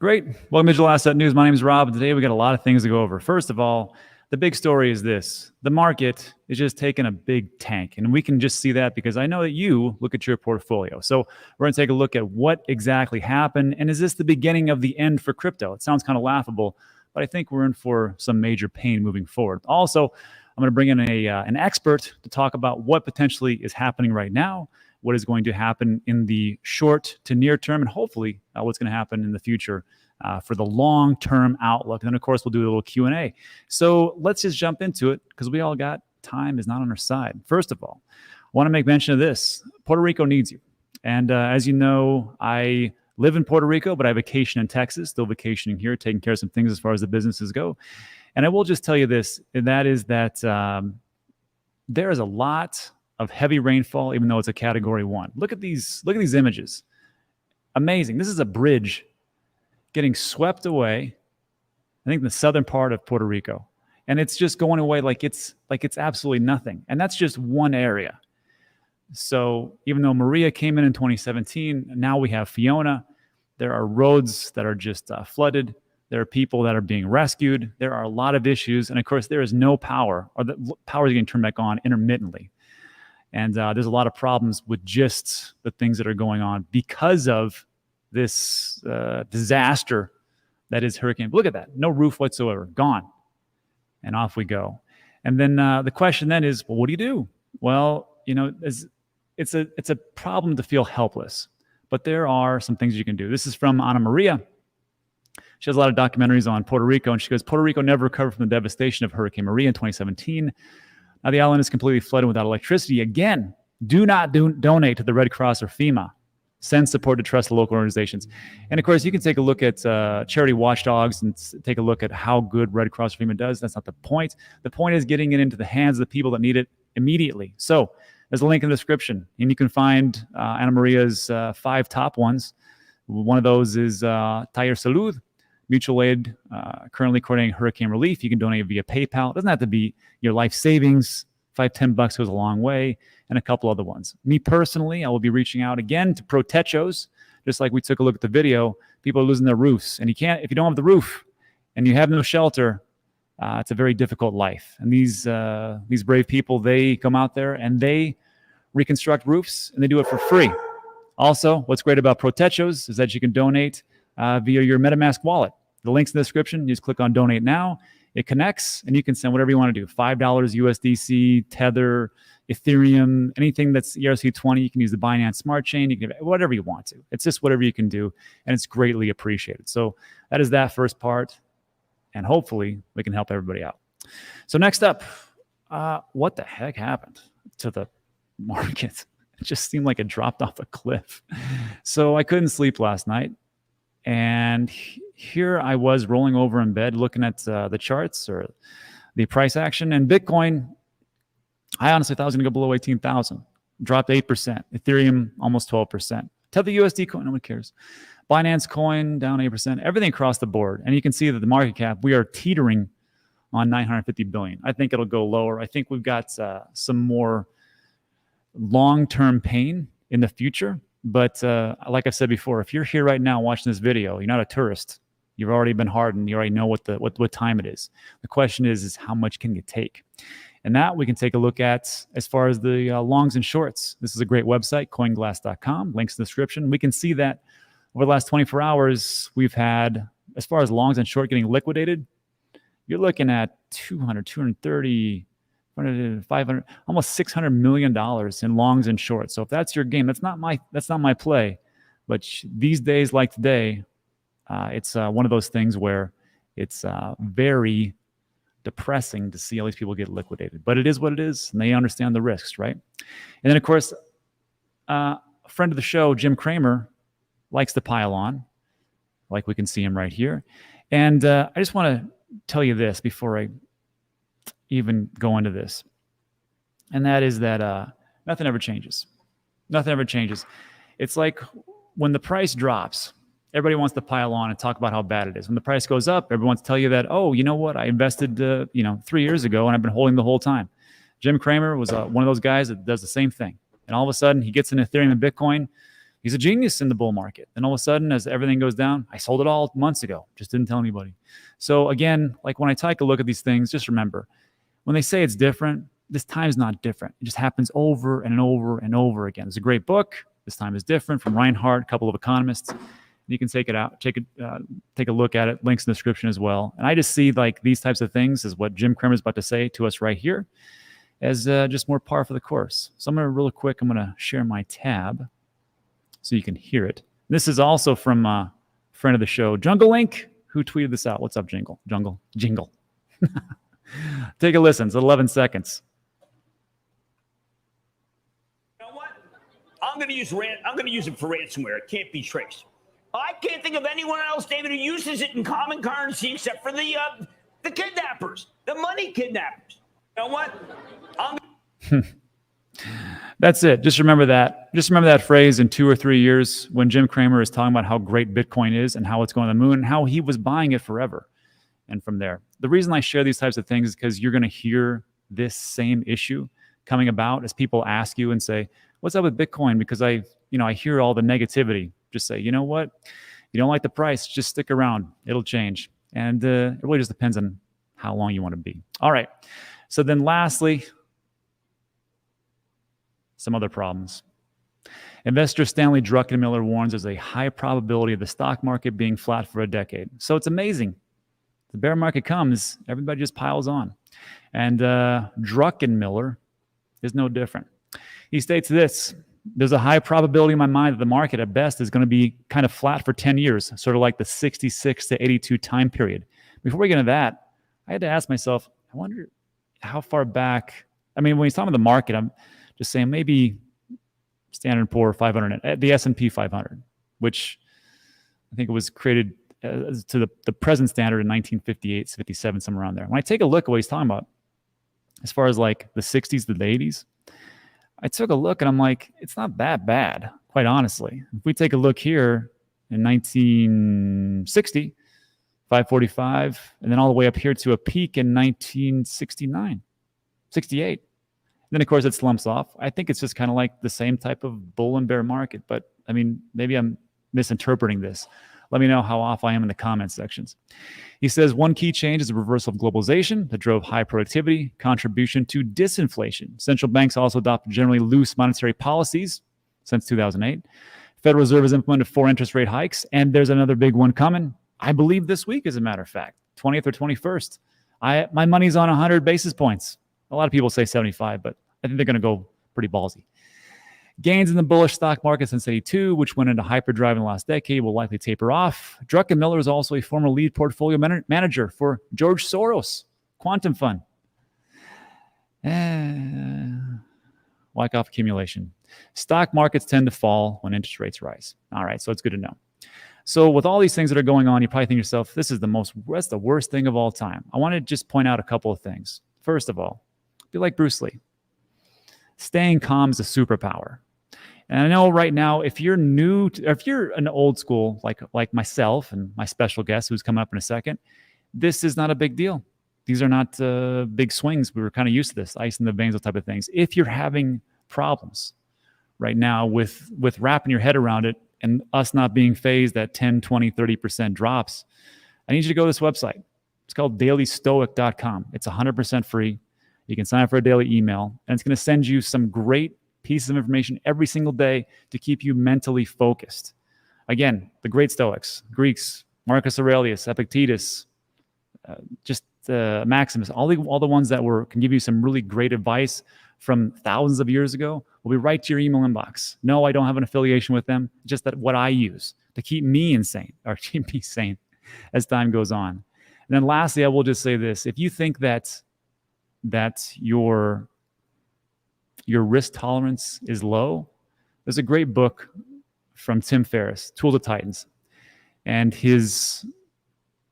Great. Welcome to Digital Asset News. My name is Rob, and today we got a lot of things to go over. First of all, the big story is this. The market is just taking a big tank, and we can just see that because I know that you look at your portfolio. So we're going to take a look at what exactly happened, and is this the beginning of the end for crypto? It sounds kind of laughable, but I think we're in for some major pain moving forward. Also, I'm going to bring in an expert to talk about what potentially is happening right now, what is going to happen in the short to near term, and hopefully what's going to happen in the future for the long-term outlook. And then, of course, we'll do a little Q&A. So let's just jump into it because we all got time is not on our side. First of all, I want to make mention of this. Puerto Rico needs you. And as you know, I live in Puerto Rico, but I vacation in Texas, still vacationing here, taking care of some things as far as the businesses go. And I will just tell you this, and that is that there is a lot of heavy rainfall, even though it's a Category 1. Look at these images. Amazing. This is a bridge getting swept away, I think, in the southern part of Puerto Rico. And it's just going away like it's absolutely nothing. And that's just one area. So even though Maria came in 2017, now we have Fiona. There are roads that are just flooded. There are people that are being rescued. There are a lot of issues. And of course, there is no power, or the power is getting turned back on intermittently. And there's a lot of problems with just the things that are going on because of this disaster that is hurricane. Look at that. No roof whatsoever. Gone. And off we go. And then the question then is, well, what do you do? Well, you know, it's a problem to feel helpless. But there are some things you can do. This is from Ana Maria. She has a lot of documentaries on Puerto Rico. And she goes, Puerto Rico never recovered from the devastation of Hurricane Maria in 2017. Now the island is completely flooded without electricity. Again, do not donate to the Red Cross or FEMA. Send support to trusted local organizations. And of course, you can take a look at charity watchdogs and take a look at how good Red Cross or FEMA does. That's not the point. The point is getting it into the hands of the people that need it immediately. So there's a link in the description, and you can find Ana Maria's 5 top ones. One of those is Taller Salud, mutual aid, currently coordinating hurricane relief. You can donate via PayPal. It doesn't have to be your life savings. $5-10 goes a long way, and a couple other ones. Me personally, I will be reaching out again to protechos, just like we took a look at the video. People are losing their roofs, and if you don't have the roof and you have no shelter, it's a very difficult life. And these brave people, they come out there and they reconstruct roofs, and they do it for free. Also, what's great about protechos is that you can donate via your MetaMask wallet. The link's in the description. You just click on Donate Now. It connects, and you can send whatever you want to do. $5 USDC, Tether, Ethereum, anything that's ERC20. You can use the Binance Smart Chain. You can do whatever you want to. It's just whatever you can do, and it's greatly appreciated. So that is that first part, and hopefully we can help everybody out. So next up, what the heck happened to the market? It just seemed like it dropped off a cliff. So I couldn't sleep last night. And here I was rolling over in bed looking at the charts or the price action. And Bitcoin, I honestly thought it was going to go below 18,000. Dropped 8%. Ethereum, almost 12%. Tether USD coin, no one cares. Binance coin, down 8%. Everything across the board. And you can see that the market cap, we are teetering on 950 billion. I think it'll go lower. I think we've got some more long-term pain in the future. But like I've said before, if you're here right now watching this video, you're not a tourist. You've already been hardened. You already know what time it is. The question is how much can you take? And that we can take a look at as far as the longs and shorts. This is a great website, coinglass.com. Links in the description. We can see that over the last 24 hours, we've had, as far as longs and short getting liquidated, you're looking at 200, 230, 500, almost $600 million in longs and shorts. So if that's your game, that's not my play. But these days, like today, it's one of those things where it's very depressing to see all these people get liquidated. But it is what it is, and they understand the risks, right? And then, of course, a friend of the show, Jim Cramer, likes to pile on, like we can see him right here. And I just want to tell you this before I even go into this, and that is that nothing ever changes. Nothing ever changes. It's like when the price drops, everybody wants to pile on and talk about how bad it is. When the price goes up, everyone wants to tell you that, oh, you know what? I invested 3 years ago, and I've been holding the whole time. Jim Cramer was one of those guys that does the same thing. And all of a sudden, he gets in Ethereum and Bitcoin. He's a genius in the bull market. And all of a sudden, as everything goes down, I sold it all months ago, just didn't tell anybody. So again, like when I take a look at these things, just remember, when they say it's different, this time's not different. It just happens over and over and over again. There's a great book, This Time is Different, from Reinhardt, a couple of economists. You can take it out, take a look at it. Links in the description as well. And I just see like these types of things is what Jim Cramer is about to say to us right here as just more par for the course. So I'm going to real quick, I'm going to share my tab so you can hear it. This is also from a friend of the show, Jungle Link, who tweeted this out. What's up, Jingle? Jingle. Take a listen. It's 11 seconds. You know what? I'm going to use it for ransomware. It can't be traced. I can't think of anyone else, David, who uses it in common currency except for the kidnappers, the money kidnappers. You know what? That's it. Just remember that. Just remember that phrase in 2 or 3 years when Jim Cramer is talking about how great Bitcoin is and how it's going to the moon and how he was buying it forever. And from there, the reason I share these types of things is because you're going to hear this same issue coming about as people ask you and say, "What's up with Bitcoin?" Because I hear all the negativity. Just say, you know what? You don't like the price, just stick around. It'll change. And it really just depends on how long you want to be. All right. So then lastly, some other problems. Investor Stanley Druckenmiller warns there's a high probability of the stock market being flat for a decade. So it's amazing. The bear market comes, everybody just piles on. And Druckenmiller is no different. He states this: there's a high probability in my mind that the market at best is going to be kind of flat for 10 years, sort of like the 66 to 82 time period. Before we get into that, I had to ask myself, I wonder how far back, I mean, when he's talking about the market, I'm just saying maybe Standard & Poor's 500, the S&P 500, which I think it was created to the present standard in 1958, 57, somewhere around there. When I take a look at what he's talking about, as far as like the 60s to the 80s, I took a look and I'm like, it's not that bad, quite honestly. If we take a look here in 1960, 545, and then all the way up here to a peak in 1969, 68. Then, of course, it slumps off. I think it's just kind of like the same type of bull and bear market. But, I mean, maybe I'm misinterpreting this. Let me know how off I am in the comment sections. He says, one key change is the reversal of globalization that drove high productivity, contribution to disinflation. Central banks also adopted generally loose monetary policies since 2008. Federal Reserve has implemented 4 interest rate hikes, and there's another big one coming, I believe this week, as a matter of fact, 20th or 21st. My money's on 100 basis points. A lot of people say 75, but I think they're going to go pretty ballsy. Gains in the bullish stock market since 82, which went into hyperdrive in the last decade, will likely taper off. Druckenmiller is also a former lead portfolio manager for George Soros Quantum Fund. Wyckoff accumulation. Stock markets tend to fall when interest rates rise. All right, so it's good to know. So with all these things that are going on, you probably think to yourself, that's the worst thing of all time. I want to just point out a couple of things. First of all, be like Bruce Lee. Staying calm is a superpower. And I know right now, if you're if you're an old school, like myself and my special guest who's coming up in a second, this is not a big deal. These are not big swings. We were kind of used to this, ice in the veins, those type of things. If you're having problems right now with wrapping your head around it and us not being phased at 10, 20, 30% drops, I need you to go to this website. It's called dailystoic.com. It's 100% free. You can sign up for a daily email, and it's going to send you some great pieces of information every single day to keep you mentally focused. Again, the great Stoics, Greeks, Marcus Aurelius, Epictetus, Maximus, all the ones that can give you some really great advice from thousands of years ago will be right to your email inbox. No, I don't have an affiliation with them, just that what I use to keep me insane or keep me sane as time goes on. And then lastly, I will just say this. If you think that your risk tolerance is low, there's a great book from Tim Ferriss, Tools of Titans. And his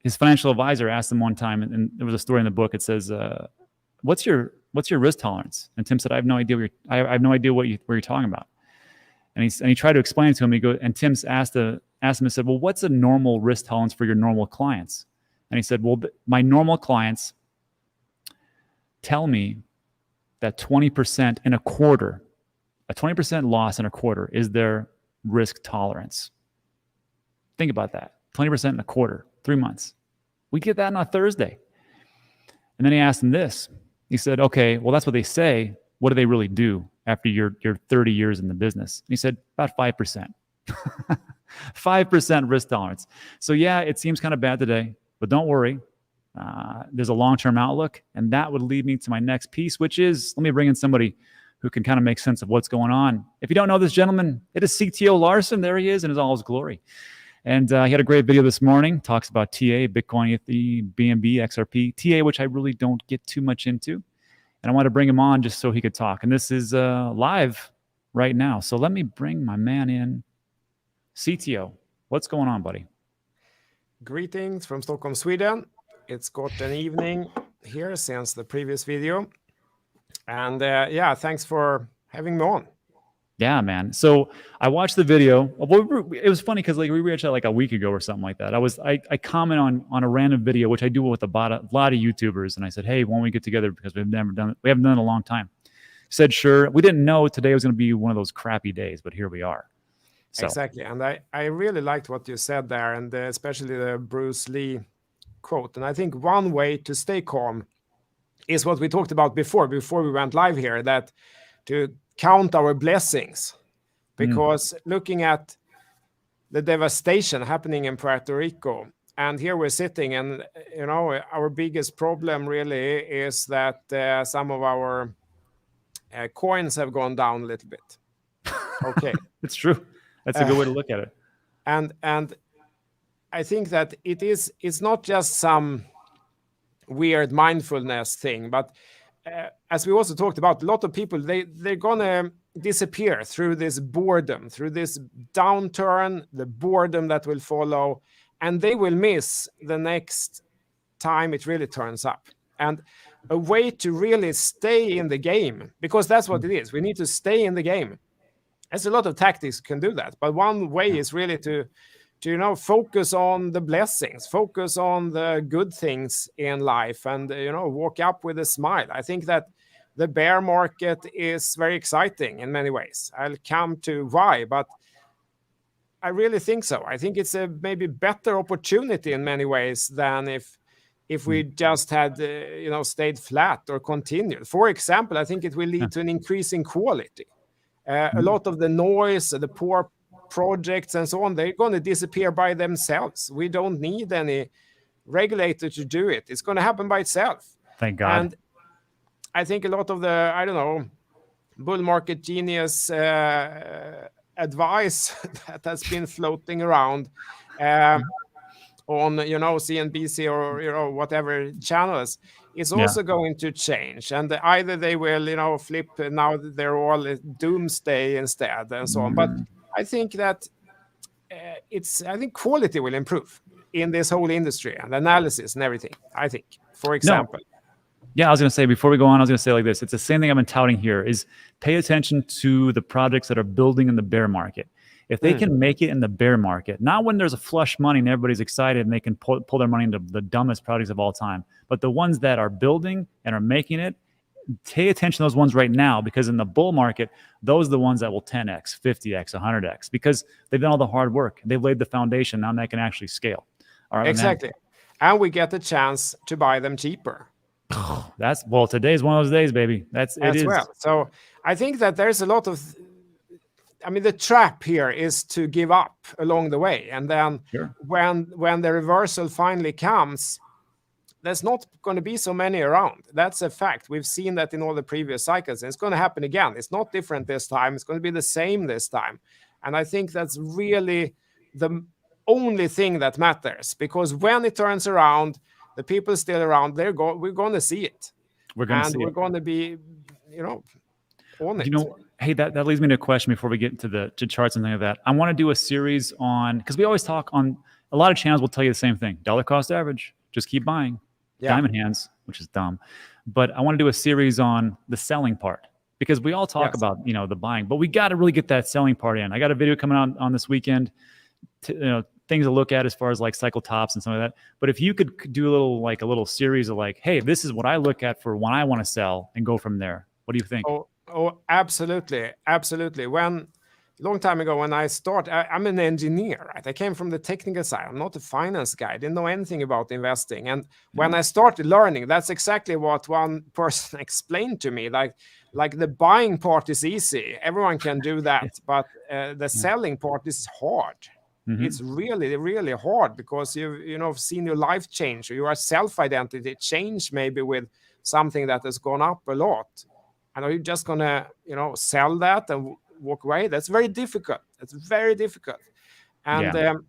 financial advisor asked him one time, and there was a story in the book. It says, what's your risk tolerance? And Tim said, I have no idea what you're talking about. And he tried to explain it to him. And Tim asked him and said, well, what's a normal risk tolerance for your normal clients? And he said, well, my normal clients tell me that 20% in a quarter, a 20% loss in a quarter is their risk tolerance. Think about that. 20% in a quarter, 3 months. We get that on a Thursday. And then he asked him this. He said, okay, well, that's what they say. What do they really do after your 30 years in the business? And he said, about 5%. 5% risk tolerance. So yeah, it seems kind of bad today, but don't worry. There's a long-term outlook. And that would lead me to my next piece, which is, let me bring in somebody who can kind of make sense of what's going on. If you don't know this gentleman, it is CTO LARSSON. There he is in all his glory. And he had a great video this morning, talks about TA, Bitcoin, BNB, XRP, TA, which I really don't get too much into. And I wanted to bring him on just so he could talk. And this is live right now. So let me bring my man in. CTO, what's going on, buddy? Greetings from Stockholm, Sweden. It's got an evening here since the previous video. And yeah, thanks for having me on. Yeah, man. So I watched the video. It was funny because like we reached out like a week ago or something like that. I comment on a random video, which I do with a lot of YouTubers, and I said, hey, why don't we get together because we haven't done it in a long time. He said, sure. We didn't know today was going to be one of those crappy days, but here we are. So. Exactly. And I really liked what you said there, and especially the Bruce Lee quote. And I think one way to stay calm is what we talked about before we went live here, that to count our blessings, because looking at the devastation happening in Puerto Rico, and here we're sitting, and you know, our biggest problem really is that some of our coins have gone down a little bit. Okay. It's true. That's a good way to look at it. And I think that it's not just some weird mindfulness thing, but as we also talked about, a lot of people, they're gonna disappear through this boredom, through this downturn, the boredom that will follow, and they will miss the next time it really turns up. And a way to really stay in the game, because that's what it is, we need to stay in the game. There's a lot of tactics can do that, but one way is really to you know, focus on the blessings, focus on the good things in life, and you know, walk up with a smile. I think that the bear market is very exciting in many ways. I'll come to why, but I really think so. I think it's a maybe better opportunity in many ways than if we just had you know, stayed flat or continued. For example, I think it will lead to an increase in quality. A lot of the noise, the poor projects and so on, they're going to disappear by themselves. We don't need any regulator to do it. It's going to happen by itself. Thank God. And I think a lot of the, I don't know, bull market genius advice that has been floating around on, you know, CNBC or, you know, whatever channels, is also going to change. And either they will, you know, flip, now they're all doomsday instead and so on. But I think that I think quality will improve in this whole industry and analysis and everything, I think, for example. No. Yeah, I was going to say, before we go on, I was going to say like this. It's the same thing I've been touting here, is pay attention to the projects that are building in the bear market. If they can make it in the bear market, not when there's a flush money and everybody's excited and they can pull their money into the dumbest projects of all time, but the ones that are building and are making it, pay attention to those ones right now, because in the bull market, those are the ones that will 10x, 50x, 100x, because they've done all the hard work. They've laid the foundation. Now they can actually scale. All right, exactly. And we get the chance to buy them cheaper. Well, today's one of those days, baby. It is. Well. So I think that there's a lot of, I mean, the trap here is to give up along the way. And then when the reversal finally comes, there's not going to be so many around. That's a fact. We've seen that in all the previous cycles. And it's going to happen again. It's not different this time. It's going to be the same this time. And I think that's really the only thing that matters, because when it turns around, the people still around, we're going to see it. We're going to be, you know, on it. You know, hey, that leads me to a question before we get into to charts and things like that. I want to do a series on, because we always talk on, a lot of channels will tell you the same thing. Dollar cost average, just keep buying. Diamond hands, which is dumb. But I want to do a series on the selling part, because we all talk about, you know, the buying, but we got to really get that selling part in. I got a video coming out on this weekend, you know, things to look at as far as like cycle tops and some of that. But if you could do a little series of like, hey, this is what I look at for when I want to sell, and go from there. What do you think? Oh, absolutely. Absolutely. When long time ago when I started, I'm an engineer, right? I came from the technical side. I'm not a finance guy. I didn't know anything about investing. And when I started learning, that's exactly what one person explained to me. Like the buying part is easy. Everyone can do that. But the selling part is hard. It's really, really hard because you've seen your life change, or your self-identity change maybe with something that has gone up a lot. And are you just gonna, sell that and walk away? That's very difficult. It's very difficult. And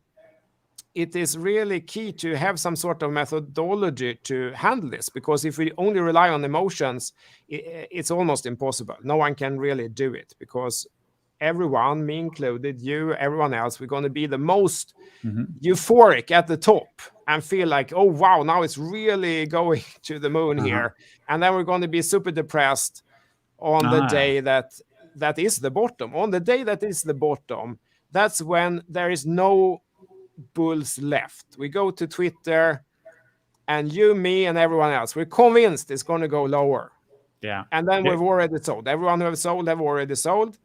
it is really key to have some sort of methodology to handle this, because if we only rely on emotions, it's almost impossible. No one can really do it, because everyone, me included, you, everyone else, we're going to be the most euphoric at the top and feel like, oh, wow, now it's really going to the moon here. And then we're going to be super depressed on the day that is the bottom. On the day that is the bottom, that's when there is no bulls left. We go to Twitter, and you, me, and everyone else, we're convinced it's going to go lower. Yeah. And then we've already sold. Everyone who have sold have already sold.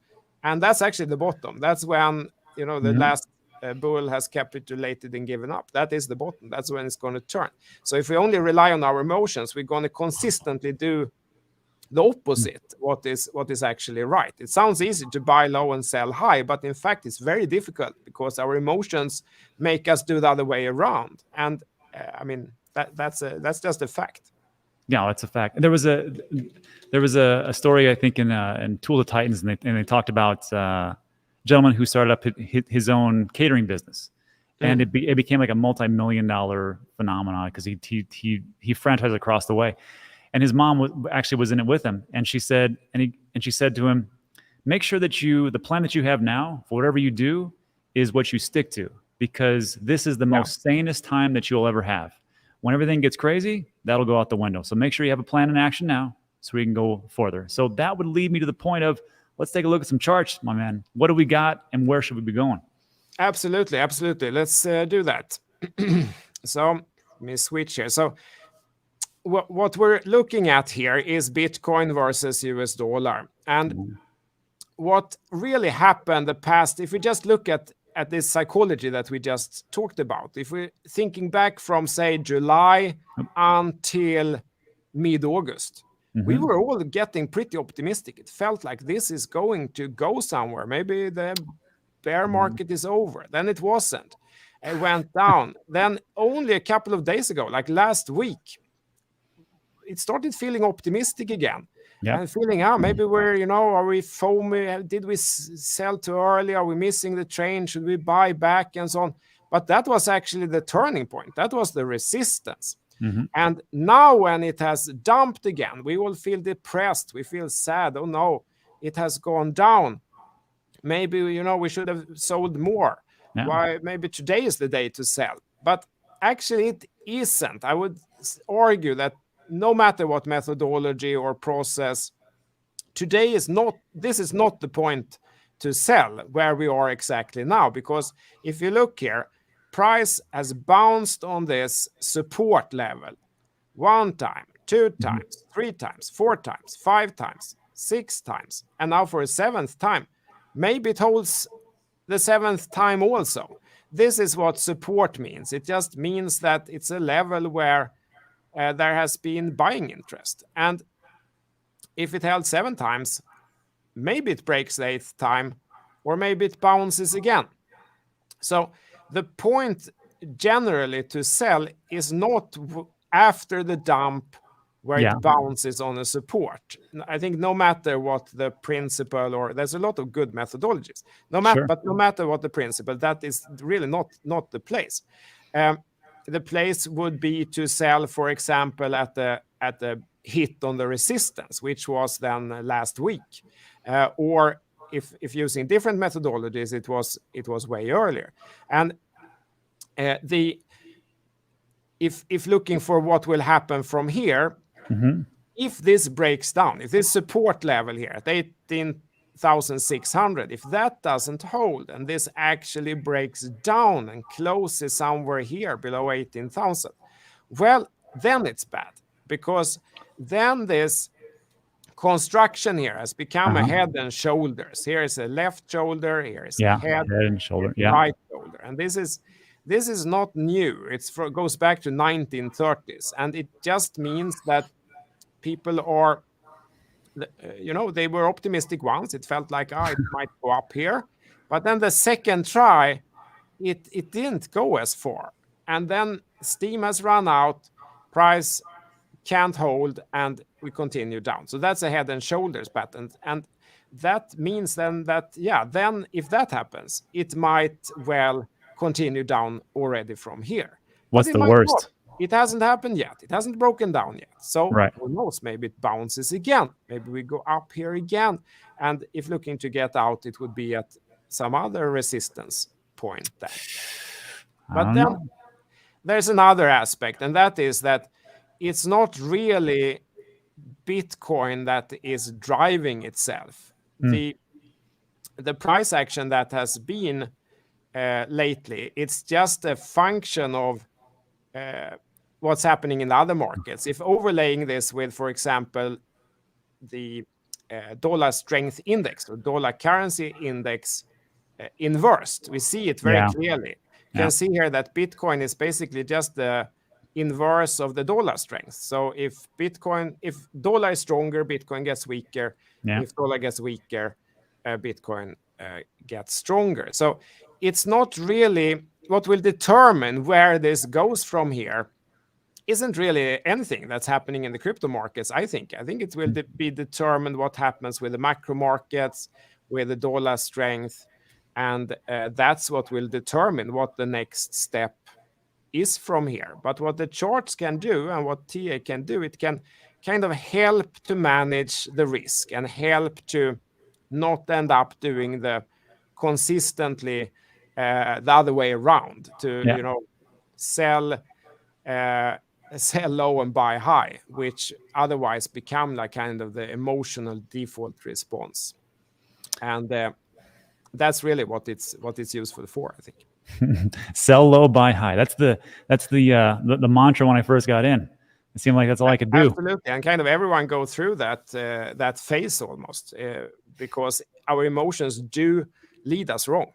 And that's actually the bottom. That's when, the last bull has capitulated and given up. That is the bottom. That's when it's going to turn. So if we only rely on our emotions, we're going to consistently do the opposite, what is actually right. It sounds easy to buy low and sell high, but in fact, it's very difficult because our emotions make us do the other way around. And that's just a fact. Yeah, that's a fact. There was a story, I think, in Tool of Titans, and they talked about a gentleman who started up his own catering business, and it became like a multi-million-dollar phenomenon because he franchised across the way, and his mom was in it with him, and she said to him, make sure that the plan that you have now for whatever you do is what you stick to, because this is the most sanest time that you'll ever have. When everything gets crazy, that'll go out the window. So make sure you have a plan in action now so we can go further. So that would lead me to the point of, let's take a look at some charts, my man. What do we got and where should we be going? Absolutely. Let's do that. So let me switch here. So what we're looking at here is Bitcoin versus US dollar. And what really happened the past, if we just look at this psychology that we just talked about, if we're thinking back from, say, July until mid-August, we were all getting pretty optimistic. It felt like this is going to go somewhere. Maybe the bear market is over. Then it wasn't. It went down. Then only a couple of days ago, like last week, it started feeling optimistic again. And feeling, maybe we're, are we foamy? Did we sell too early? Are we missing the train? Should we buy back? And so on. But that was actually the turning point. That was the resistance. And now when it has dumped again, we will feel depressed. We feel sad. Oh, no, it has gone down. Maybe, we should have sold more. Why? Maybe today is the day to sell. But actually, it isn't. I would argue that no matter what methodology or process, this is not the point to sell where we are exactly now. Because if you look here, price has bounced on this support level 1 time, 2 times, 3 times, 4 times, 5 times, 6 times, and now for a 7th time. Maybe it holds the 7th time also. This is what support means. It just means that it's a level where there has been buying interest. And if it held 7 times, maybe it breaks the 8th time, or maybe it bounces again. So the point generally to sell is not after the dump where it bounces on a support. I think no matter what the principle, or there's a lot of good methodologies, but no matter what the principle, that is really not the place. The place would be to sell, for example, at the hit on the resistance, which was then last week, or if using different methodologies, it was way earlier. And if looking for what will happen from here, if this breaks down, if this support level here at 18,600, if that doesn't hold and this actually breaks down and closes somewhere here below 18,000, well, then it's bad, because then this construction here has become a head and shoulders. Here is a left shoulder, here is a head and shoulder, right shoulder. And this is not new. Goes back to 1930s. And it just means that people are, they were optimistic once. It felt like, it might go up here. But then the second try, it didn't go as far. And then steam has run out, price can't hold, and we continue down. So that's a head and shoulders pattern. And that means then that, then if that happens, it might well continue down already from here. What's the worst? It hasn't happened yet. It hasn't broken down yet. So who knows? Maybe it bounces again. Maybe we go up here again. And if looking to get out, it would be at some other resistance point then. But then there's another aspect, and that is that it's not really Bitcoin that is driving itself. The price action that has been lately, it's just a function of what's happening in the other markets. If overlaying this with, for example, the dollar strength index or dollar currency index inversed, we see it very clearly. You can see here that Bitcoin is basically just the inverse of the dollar strength. So if dollar is stronger, Bitcoin gets weaker. If dollar gets weaker, Bitcoin gets stronger. So it's not really what will determine where this goes from here. Isn't really anything that's happening in the crypto markets. I think it will be determined what happens with the macro markets, with the dollar strength, and that's what will determine what the next step is from here. But what the charts can do and what TA can do, it can kind of help to manage the risk and help to not end up doing the consistently the other way around, to sell low and buy high, which otherwise become like kind of the emotional default response. And that's really what it's useful for, I think. Sell low, buy high. That's the mantra when I first got in. It seemed like that's all I could do. Absolutely, and kind of everyone go through that phase almost, because our emotions do lead us wrong.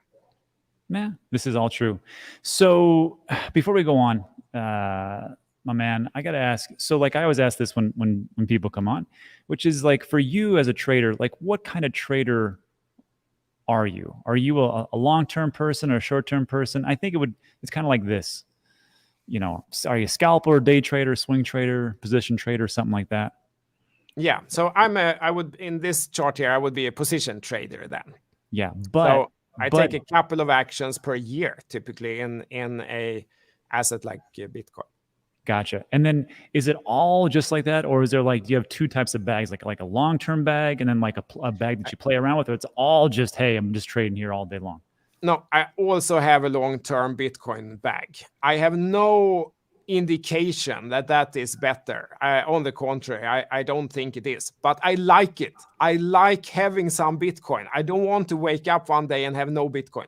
Yeah, this is all true. So before we go on, my man, I got to ask. So like I always ask this when people come on, which is like for you as a trader, like what kind of trader are you? Are you a long-term person or a short-term person? I think it's kind of like this. Are you a scalper, day trader, swing trader, position trader, something like that? Yeah. So I would in this chart here, I would be a position trader then. Yeah, but I take a couple of actions per year, typically in a asset like Bitcoin. Gotcha. And then is it all just like that, or is there do you have two types of bags, like a long-term bag and then like a bag that you play around with, or it's all just, hey, I'm just trading here all day long? No, I also have a long-term Bitcoin bag. I have no indication that is better. On the contrary, I don't think it is, but I like it. I like having some Bitcoin. I don't want to wake up one day and have no Bitcoin.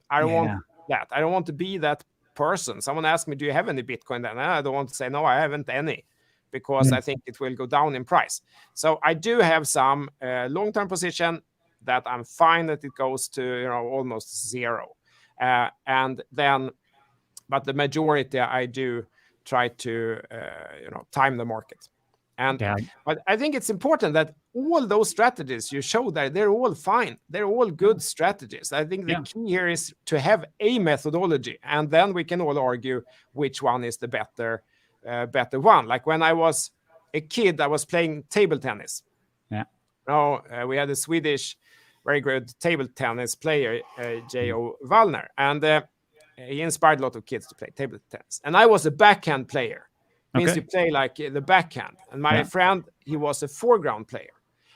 I don't want that. I don't want to be that person. Someone asked me, do you have any Bitcoin? Then I don't want to say, no, I haven't any, because I think it will go down in price. So I do have some long-term position that I'm fine that it goes to almost zero. And then, but the majority I do try to time the market. And but I think it's important that all those strategies you show there, they're all fine. They're all good strategies. I think the key here is to have a methodology, and then we can all argue which one is the better one. Like when I was a kid, I was playing table tennis. Yeah. We had a Swedish very good table tennis player, J.O. Wallner, and he inspired a lot of kids to play table tennis. And I was a backhand player. Means you play like the backhand. And my friend, he was a foreground player.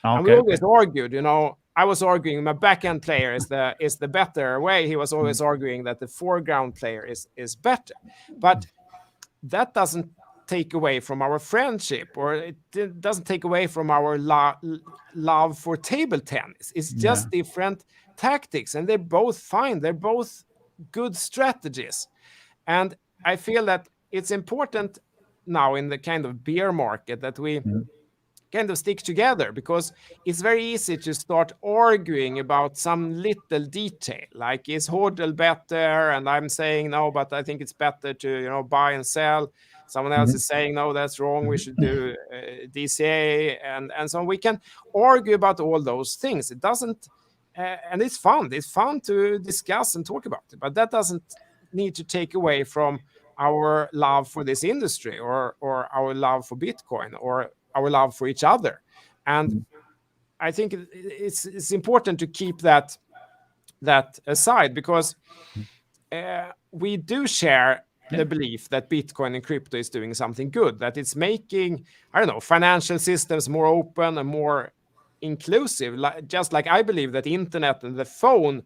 And we always argued, I was arguing my backhand player is the better way. He was always arguing that the foreground player is better. But that doesn't take away from our friendship, or it doesn't take away from our love for table tennis. It's just different tactics, and they're both fine. They're both good strategies. And I feel that it's important now in the kind of bear market that we kind of stick together, because it's very easy to start arguing about some little detail, like is HODL better, and I'm saying no, but I think it's better to buy and sell. Someone else is saying no, that's wrong, we should do DCA, and so on. We can argue about all those things. It doesn't, and it's fun to discuss and talk about it, but that doesn't need to take away from our love for this industry, or our love for Bitcoin, or our love for each other. And I think it's important to keep that aside, because we do share the belief that Bitcoin and crypto is doing something good, that it's making, I don't know, financial systems more open and more inclusive, just like I believe that the internet and the phone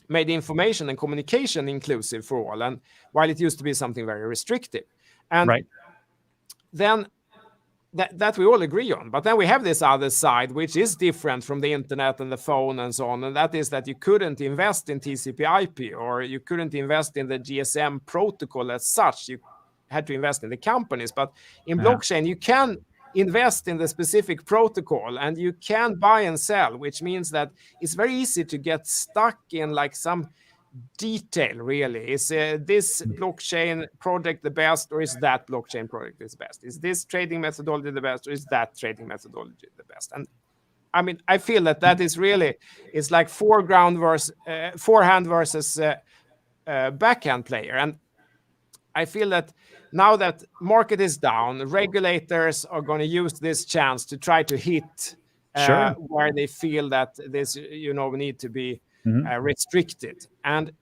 made information and communication inclusive for all, and while it used to be something very restrictive. And then that we all agree on. But then we have this other side, which is different from the internet and the phone and so on, and that is that you couldn't invest in TCP/IP, or you couldn't invest in the GSM protocol as such. You had to invest in the companies. But in blockchain, you can invest in the specific protocol, and you can buy and sell, which means that it's very easy to get stuck in like some detail, really. Is this blockchain project the best, or is that blockchain project the best? Is this trading methodology the best, or is that trading methodology the best? And I mean, I feel that is really, it's like forehand versus backhand player. And I feel that now that market is down, regulators are going to use this chance to try to hit where they feel that this need to be restricted. And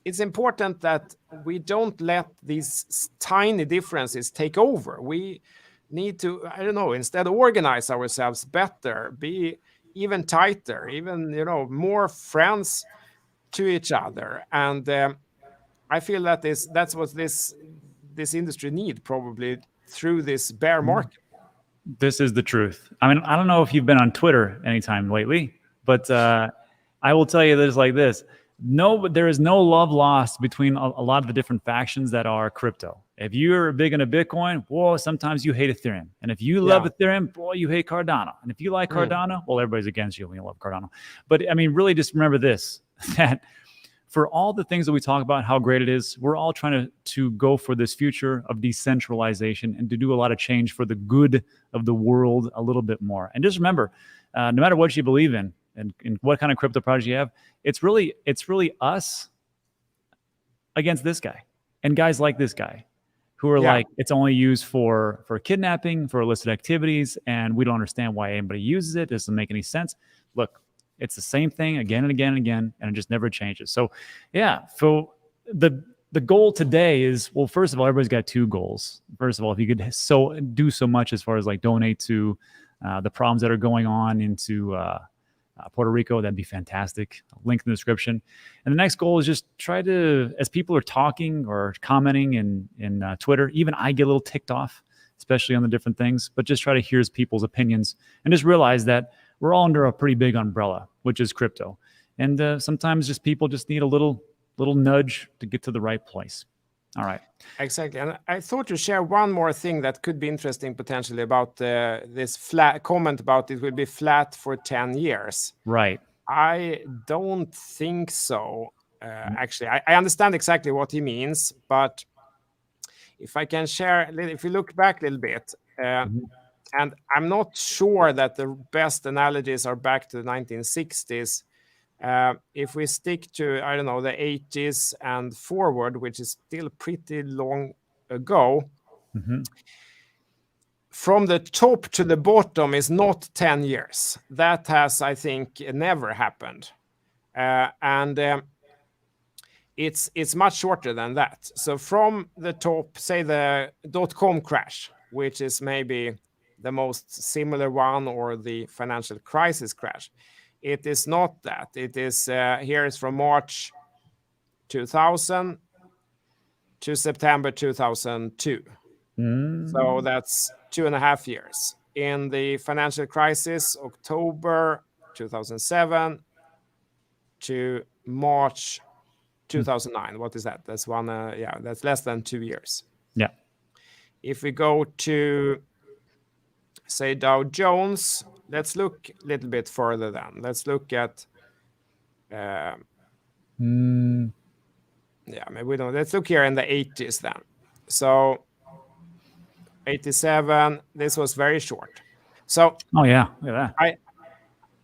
it's important that we don't let these tiny differences take over. We need to, I don't know, instead organize ourselves better, be even tighter, even more friends to each other. And I feel that that's what this industry need, probably through this bear market. This is the truth. I mean, I don't know if you've been on Twitter anytime lately, but I will tell you this like this. But there is no love lost between a lot of the different factions that are crypto. If you're big into Bitcoin, well, sometimes you hate Ethereum. And if you love Ethereum, boy, you hate Cardano. And if you like Cardano, well, everybody's against you when you love Cardano. But I mean, really just remember this, that for all the things that we talk about, how great it is, we're all trying to go for this future of decentralization and to do a lot of change for the good of the world a little bit more. And just remember, no matter what you believe in and what kind of crypto project you have, it's really us against this guy and guys like this guy who are like, it's only used for kidnapping, for illicit activities, and we don't understand why anybody uses it. It doesn't make any sense. Look, it's the same thing again and again and again, and it just never changes. So, so the goal today is, well, first of all, everybody's got two goals. First of all, if you could do so much as far as like donate to the problems that are going on into Puerto Rico, that'd be fantastic. Link in the description. And the next goal is just try to, as people are talking or commenting in Twitter, even I get a little ticked off, especially on the different things, but just try to hear people's opinions and just realize that we're all under a pretty big umbrella, which is crypto. And sometimes just people just need a little nudge to get to the right place. All right. Exactly. And I thought to share one more thing that could be interesting potentially about this flat comment about it will be flat for 10 years. Right. I don't think so. Actually, I understand exactly what he means, but if I can share, if you look back a little bit, and I'm not sure that the best analogies are back to the 1960s. If we stick to, I don't know, the 80s and forward, which is still pretty long ago, from the top to the bottom is not 10 years. That has, I think, never happened. And it's much shorter than that. So from the top, say the .com crash, which is maybe the most similar one, or the financial crisis crash. It is not that. It is, here is from March 2000 to September 2002. So that's 2.5 years. In the financial crisis, October 2007 to March 2009. What is that? That's one, that's less than 2 years. Yeah. If we go to say Dow Jones, let's look a little bit further then. Let's look at, yeah, maybe we don't. Let's look here in the 80s then. So 87, this was very short. So Oh yeah, look at that.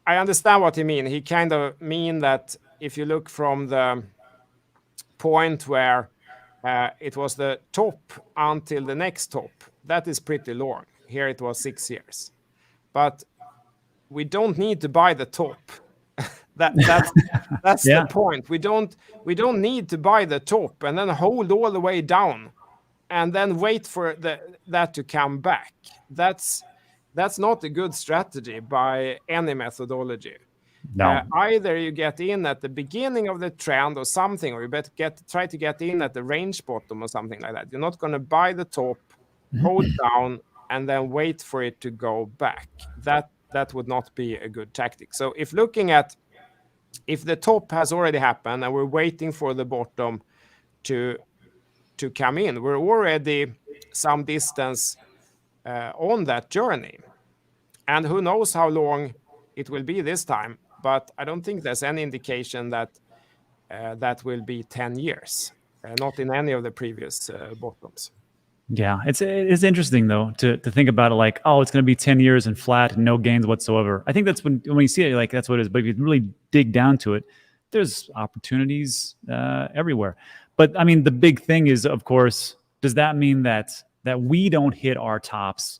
I understand what he mean. He kind of mean that if you look from the point where it was the top until the next top, that is pretty long. Here it was 6 years, but we don't need to buy the top. That's Yeah. the point. We don't need to buy the top and then hold all the way down and then wait for that to come back. That's not a good strategy by any methodology. No. Either you get in at the beginning of the trend or something, or you better try to get in at the range bottom or something like that. You're not going to buy the top, hold down, and then wait for it to go back. That would not be a good tactic. So if the top has already happened and we're waiting for the bottom to come in, we're already some distance on that journey. And who knows how long it will be this time, but I don't think there's any indication that that will be 10 years, not in any of the previous bottoms. Yeah, it's interesting though to think about it like, oh, it's going to be 10 years and flat and no gains whatsoever. I think that's when you see it, like that's what it is. But if you really dig down to it, there's opportunities everywhere. But I mean, the big thing is, of course, does that mean that we don't hit our tops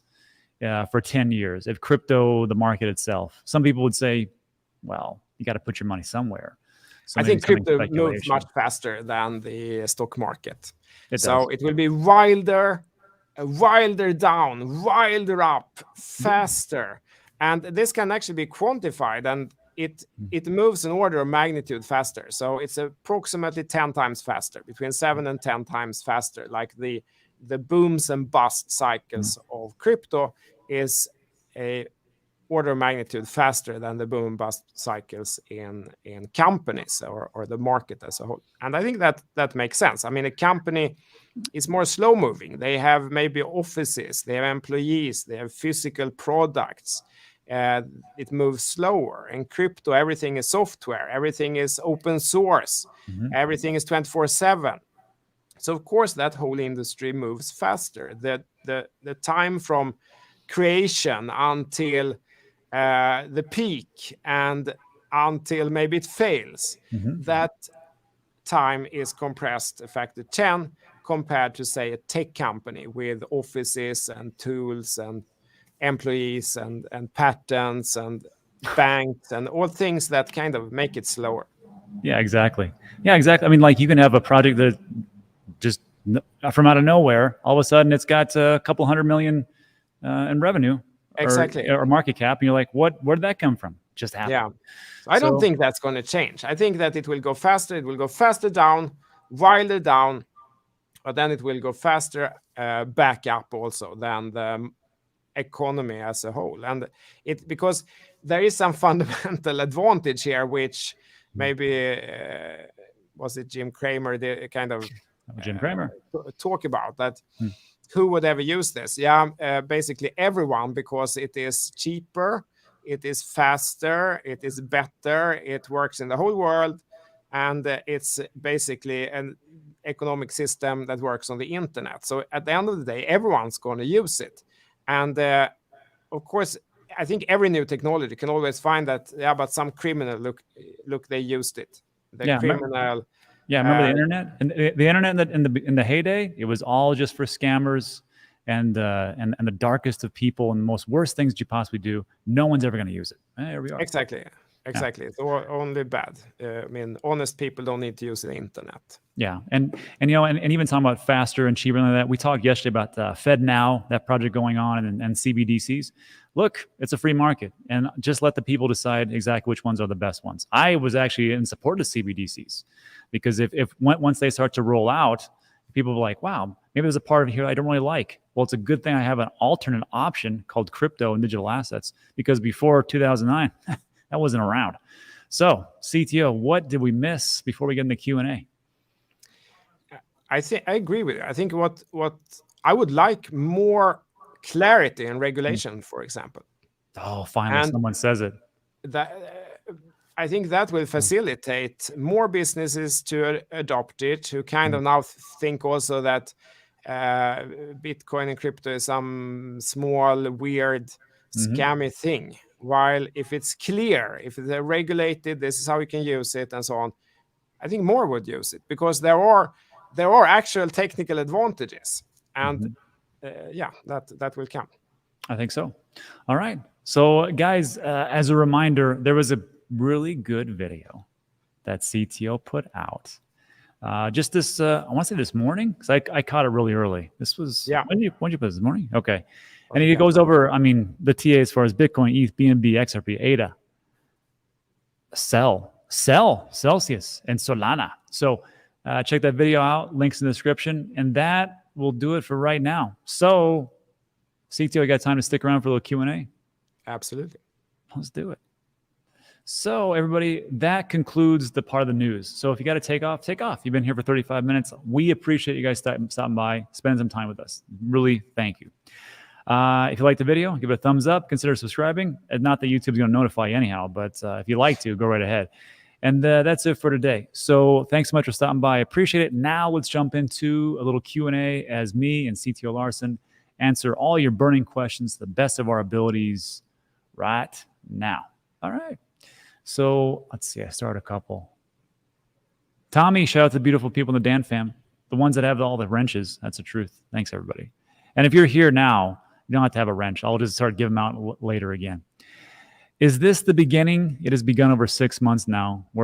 for 10 years? If crypto, the market itself, some people would say, well, you got to put your money somewhere. So I think maybe crypto something moves speculation. much faster than the stock market. It So does. it will be wilder down, wilder up, faster. And this can actually be quantified, and it moves an order of magnitude faster. So it's approximately 10 times faster, between 7 and 10 times faster. Like the booms and bust cycles of crypto is a order of magnitude faster than the boom and bust cycles in companies or the market as a whole. And I think that makes sense. I mean, a company is more slow moving. They have maybe offices, they have employees, they have physical products. It moves slower. In crypto, everything is software, everything is open source, everything is 24/7. So of course that whole industry moves faster. The time from creation until the peak and until maybe it fails, that time is compressed a factor 10 compared to, say, a tech company with offices and tools and employees and patents and banks and all things that kind of make it slower. Yeah, exactly. I mean, like you can have a project that just from out of nowhere, all of a sudden it's got a couple $100 million in revenue. Exactly. Or market cap, and you're like, where did that come from? Just happened. Yeah. So I don't think that's going to change. I think that it will go faster. It will go faster down, wilder down, but then it will go faster back up also than the economy as a whole. And because there is some fundamental advantage here, which maybe was it Jim Cramer, the kind of Jim Cramer talk about that. Who would ever use this? Yeah, basically everyone, because it is cheaper, it is faster, it is better, it works in the whole world, and it's basically an economic system that works on the internet. So at the end of the day, everyone's going to use it. And of course, I think every new technology can always find that, but some criminal, look, they used it. Criminal... remember the internet? And the internet in the heyday, it was all just for scammers and the darkest of people and the most worst things you possibly do. No one's ever going to use it. Here we are. Exactly. Yeah. It's only bad. I mean, honest people don't need to use the internet. Yeah, and even talking about faster and cheaper than that. We talked yesterday about FedNow, that project going on, and CBDCs. Look, it's a free market, and just let the people decide exactly which ones are the best ones. I was actually in support of CBDCs because if once they start to roll out, people are like, wow, maybe there's a part of here I don't really like. Well, it's a good thing I have an alternate option called crypto and digital assets, because before 2009, that wasn't around. So, CTO, what did we miss before we get into Q&A? I agree with you. I think what I would like more clarity in regulation, for example. Oh, finally, And someone says it. That I think that will facilitate more businesses to adopt it, to kind of now think also that Bitcoin and crypto is some small, weird, scammy thing. While if it's clear, if it's regulated, this is how you can use it and so on, I think more would use it because there are actual technical advantages. And that will come. I think so. All right. So guys, as a reminder, there was a really good video that CTO put out. Just this, I want to say this morning, because I caught it really early. This was, when did you put it this morning? Okay. And he goes over, I mean, the TA as far as Bitcoin, ETH, BNB, XRP, ADA, Celsius, and Solana. So check that video out. Links in the description. And that will do it for right now. So CTO, you got time to stick around for a little Q&A? Absolutely. Let's do it. So everybody, that concludes the part of the news. So if you got to take off, take off. You've been here for 35 minutes. We appreciate you guys stopping by, spending some time with us. Really, thank you. If you like the video, give it a thumbs up. Consider subscribing. And not that YouTube's going to notify you anyhow, but if you like to, go right ahead. And that's it for today. So thanks so much for stopping by. I appreciate it. Now let's jump into a little Q&A as me and CTO Larsson answer all your burning questions to the best of our abilities right now. All right. So let's see. I start a couple. Tommy, shout out to the beautiful people in the Dan fam. The ones that have all the wrenches. That's the truth. Thanks, everybody. And if you're here now, you don't have to have a wrench. I'll just start giving them out later again. Is this the beginning? It has begun over 6 months now, where